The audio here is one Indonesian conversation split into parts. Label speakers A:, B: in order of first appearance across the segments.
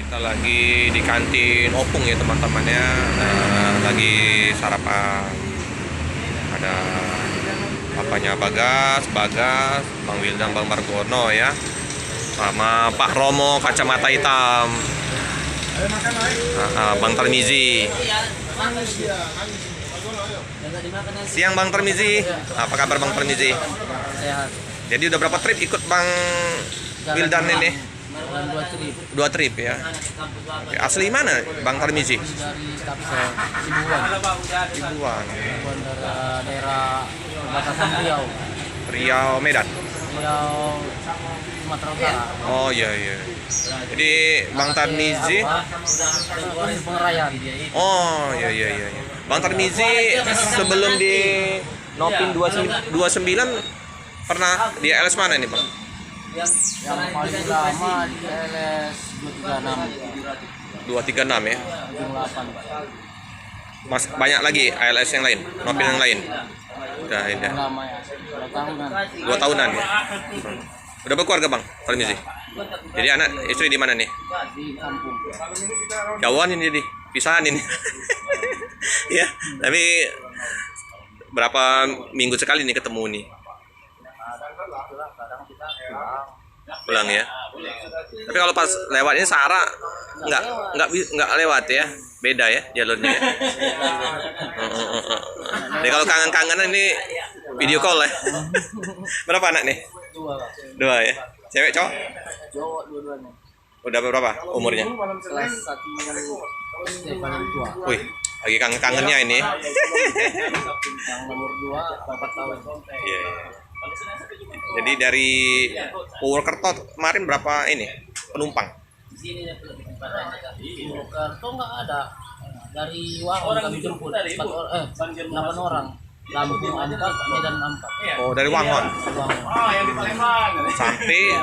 A: Kita lagi di kantin Opung ya teman-teman ya. Lagi sarapan. Ada apanya Bagas, Bang Wildan, Bang Margono ya. Sama Pak Romo kacamata hitam. Bang Tarmizi. Siang Bang Tarmizi. Apa kabar Bang Tarmizi?
B: Sehat.
A: Jadi udah berapa trip ikut Bang Wildan ini? Dua trip ya. Oke, asli mana Bang Tarmizi?
B: Dari Tapsel, Sibuan.
A: Sibuan.
B: Dari daerah batasan Riau.
A: Riau Medan.
B: Riau Sumatera Utara.
A: Oh iya iya. Jadi Bang Tarmizi.
B: Pengerayaan.
A: Oh iya iya iya. Bang Tarmizi sebelum di Nopin 29 pernah di LS mana nih Bang?
B: Yang paling lama di LS
A: 236 ya.
B: 238.
A: Mas banyak lagi ALS yang lain, Nopin yang lain. Udah ya.
B: Lama ya. 2 tahunan.
A: 2 tahunan ya. Udah berkeluarga Bang Tarmizi? Jadi anak istri di mana nih?
B: Di kampung.
A: Jauhan ini jadi pisahan ini. Ya, tapi berapa minggu sekali nih ketemu nih?
B: Kadang kita
A: Pulang ya. Tapi kalau pas lewat ini Sarah nggak lewat ya, beda ya jalurnya. Ya. Jadi kalau kangen-kangenan ini video call ya. Berapa anak nih?
B: 2.
A: 2 ya. Cewek cowok?
B: Cowok dua-duanya.
A: Udah berapa umurnya?
B: Kelas 1 SD paling tua.
A: Wih, lagi kangen-kangennya ini.
B: Yang nomor 2 4 tahun.
A: Iya. Jadi dari Purwokerto kemarin berapa ini penumpang?
B: Purwokerto nggak ada. Dari Wangon kami jemput 8 orang. Lampung 4, Medan 4.
A: Oh, dari Wangon.
B: Wangon.
A: Sampai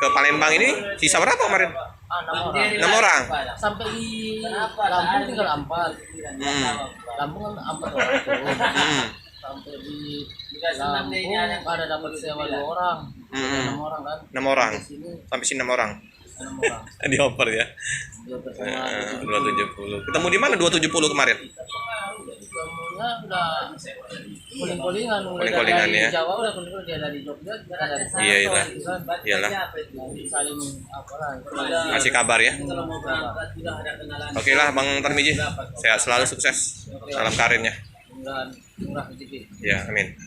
A: ke Palembang ini sisa berapa kemarin? 6 orang.
B: Sampai di Lampung tinggal 4. Lampung kan 4 orang. Sampai di Lampung ada dapat sewa 2 orang. 6 orang kan.
A: 6 orang.
B: Sini
A: Sampai sini 6 orang.
B: 6 orang.
A: Dioper ya.
B: Dia bersama
A: 270. Ketemu di mana 270 kemarin?
B: ketemunya udah kuling-kulingan
A: Kuling-kulingan
B: dari
A: ya.
B: Jawa udah kuling-kulingan dia dari Jogja kita dari sana.
A: Iya, iyalah. Iyalah.
B: Saling apalah.
A: Kasih kabar ya. Oke lah Bang Tarmizi. Sehat selalu, sukses. Salam karirnya.
B: Murah rezeki.
A: Ya, amin.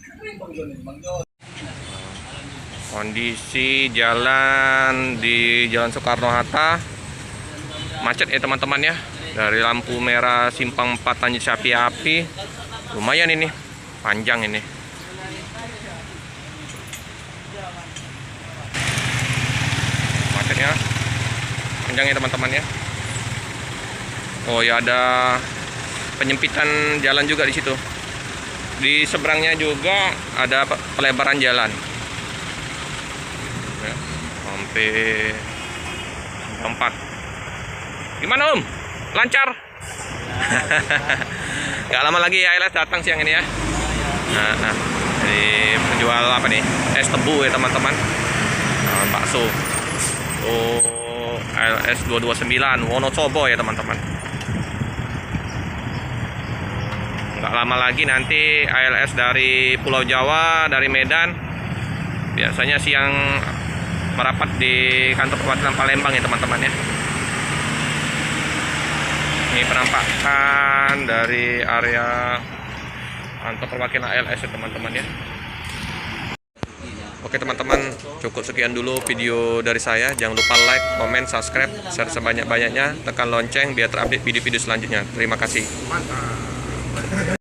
A: Kondisi jalan di Jalan Soekarno-Hatta macet ya teman-teman ya. Dari lampu merah simpang 4 Tanjung Api-Api lumayan ini, panjang ini. Macetnya panjang ya teman-teman ya. Oh ya, ada penyempitan jalan juga di situ. Di seberangnya juga ada pelebaran jalan. Ya, sampai 4. Gimana Om? Lancar? Gak lama lagi ALS datang siang ini ya. Nah, jadi menjual apa nih? Es tebu ya teman-teman. Bakso. Oh, ALS 229 Wonosobo ya teman-teman. Gak lama lagi nanti ALS dari Pulau Jawa, dari Medan. Biasanya siang merapat di kantor perwakilan Palembang ya teman-teman ya. Ini penampakan dari area kantor perwakilan ALS ya teman-teman ya. Oke teman-teman, cukup sekian dulu video dari saya. Jangan lupa like, komen, subscribe, share sebanyak-banyaknya, tekan lonceng biar terupdate video-video selanjutnya. Terima kasih. Mantap.